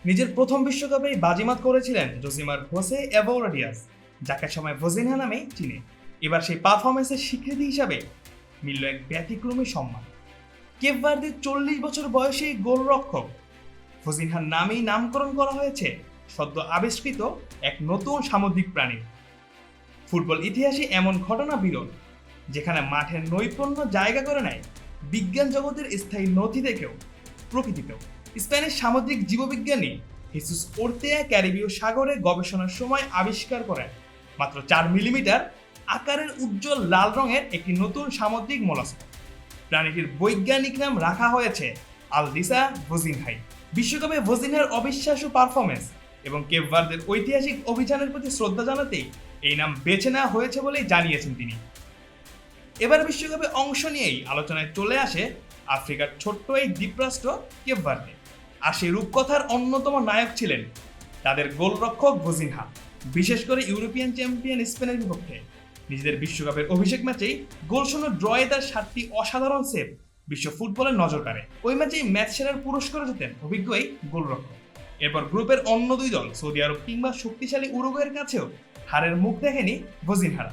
নিজের প্রথম বিশ্বকাপেই বাজিমাত করেছিলেন জোসিমার হোসে এভোরা ডিয়াজ, যাকে সময় ভজিনহা নামেই চিনে। এবার সেই পারফরমেন্সের স্বীকৃতি হিসাবে মিলল এক ব্যতিক্রমী সম্মান। কেপ ভার্দের 40 বছর বয়সী গোলরক্ষক ভজিনহার নামেই নামকরণ করা হয়েছে সদ্য আবিষ্কৃত এক নতুন সামুদ্রিক প্রাণীর। ফুটবল ইতিহাসে এমন ঘটনা বিরল, যেখানে মাঠের নৈপুণ্য জায়গা করে নেয় বিজ্ঞান জগতের স্থায়ী নথি থেকেও প্রকৃতিতেও। স্প্যানিশ সামুদ্রিক জীববিজ্ঞানী হেসুস ওর্তেয়া ক্যারিবীয় সাগরে গবেষণার সময় আবিষ্কার করেন মাত্র 4 মিলিমিটার আকারের উজ্জ্বল লাল রঙের একটি নতুন সামুদ্রিক মোলাস্ক। প্রাণীটির বৈজ্ঞানিক নাম রাখা হয়েছে আলদিসা ভজিনহাই। বিশ্বকাপে ভজিনহার অবিশ্বাস্য পারফরমেন্স এবং কেপ ভার্দের ঐতিহাসিক অভিযানের প্রতি শ্রদ্ধা জানাতেই এই নাম বেছে নেওয়া হয়েছে বলেই জানিয়েছেন তিনি। এবার বিশ্বকাপে অংশ নিয়েই আলোচনায় চলে আসে আফ্রিকার ছোট্ট এই দ্বীপরাষ্ট্র কেপ ভার্দে। আর সেই রূপকথার অন্যতম নায়ক ছিলেন তাদের গোলরক্ষক ভজিনহা। বিশেষ করে ইউরোপিয়ান চ্যাম্পিয়ন স্পেনের বিপক্ষে নিজেদের বিশ্বকাপের অভিষেক ম্যাচেই গোলশূন্য ড্রয়ে তার 7টি অসাধারণ সেভ বিশ্ব ফুটবলের নজর কাড়ে। ওই ম্যাচেই ম্যাচ সেরার পুরস্কার জেতেন অভিজ্ঞ এই গোলরক্ষক। এরপর গ্রুপের অন্য দুই দল সৌদি আরব কিংবা শক্তিশালী উরুগুয়ের কাছেও হারের মুখ দেখেনি ভজিনহারা।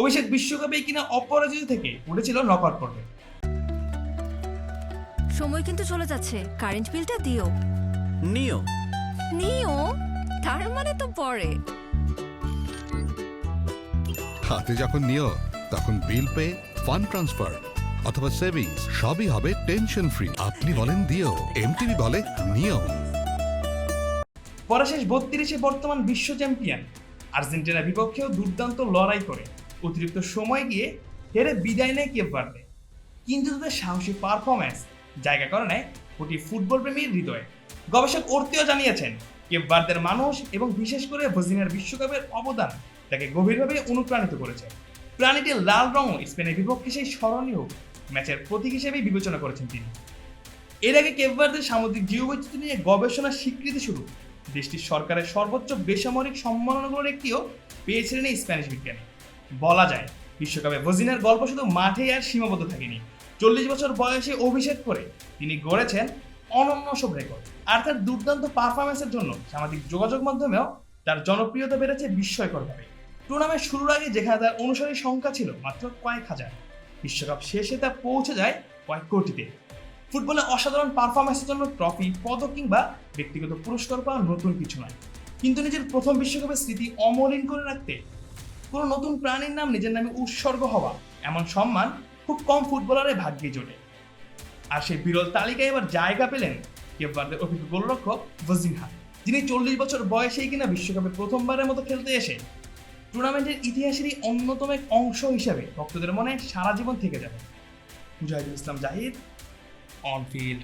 অভিষেক বিশ্বকাপে কিনা অপরাজিত থেকে উঠেছিল নকআউট পর্বে। সময় কিন্তু চলে যাচ্ছে, কারেন্ট বিলটা দিও। নিও নিও তার মানে তো পরে। হাতে যখন নিও তখন বিল পে, ফান্ড ট্রান্সফার অথবা সেভিংস সবই হবে টেনশন ফ্রি। আপনি বলেন দিও, এমটিভি বলে নিও। পরে শেষ 32-এ বর্তমান বিশ্ব চ্যাম্পিয়ন আর্জেন্টিনার বিপক্ষেও দুর্দান্ত লড়াই করে অতিরিক্ত সময় গিয়ে হেরে বিদায় নেয় কেপ ভার্দে। কিন্তু তাদের সাহসী পারফরম্যান্স জায়গা করে নেয় কোটি ফুটবল প্রেমীর হৃদয়ে। গবেষক ওর্তেও জানিয়েছেন কেপ ভার্দের মানুষ এবং বিশেষ করে ভজিনহার বিশ্বকাপের অবদান তাকে গভীরভাবে অনুপ্রাণিত করেছে। প্রাণীটির লাল রঙও স্পেনের বিপক্ষে সেই স্মরণীয় ম্যাচের প্রতীক হিসেবেই বিবেচনা করেছেন তিনি। এর আগে কেপ ভার্দের সামুদ্রিক জীববৈচিত্র্য নিয়ে গবেষণার স্বীকৃতি শুরু দেশটির সরকারের সর্বোচ্চ বেসামরিক সম্মাননাগুলোর একটিও পেয়েছিলেন এই স্প্যানিশ বিজ্ঞানী। বলা যায় বিশ্বকাপে ভজিনহার গল্প শুধু মাঠেই আর সীমাবদ্ধ থাকেনি। 40 বছর বয়সে অভিষেক করে তিনি গড়েছেন অনন্য সব রেকর্ড। আর তার দুর্দান্ত পারফরমেন্সের জন্য সামাজিক যোগাযোগ মাধ্যমেও তার জনপ্রিয়তা বেড়েছে বিস্ময়করভাবে। টুর্নামেন্ট শুরুর আগে যেখানে তার অনুসারীর সংখ্যা ছিল মাত্র কয়েক হাজার, বিশ্বকাপ শেষে তা পৌঁছে যায় কয়েক কোটিতে। ফুটবলে অসাধারণ পারফরমেন্সের জন্য ট্রফি, পদক কিংবা ব্যক্তিগত পুরস্কার পাওয়া নতুন কিছু নয়, কিন্তু নিজের প্রথম বিশ্বকাপের স্মৃতি অমলিন করে রাখতে কোনো নতুন প্রাণীর নাম নিজের নামে উৎসর্গ হওয়া, এমন সম্মান খুব কম ফুটবলারের ভাগ্যে জোটে। আর সেই বিরল তালিকায় এবার জায়গা পেলেন কেপ ভার্দের অভিজ্ঞ গোলরক্ষক ভজিনহা, যিনি 40 বছর বয়সেই কিনা বিশ্বকাপে প্রথমবারের মতো খেলতে এসে টুর্নামেন্টের ইতিহাসেরই অন্যতম এক অংশ হিসাবে ভক্তদের মনে সারা জীবন থেকে যাবে। Mujahidul Islam Zahid, on field.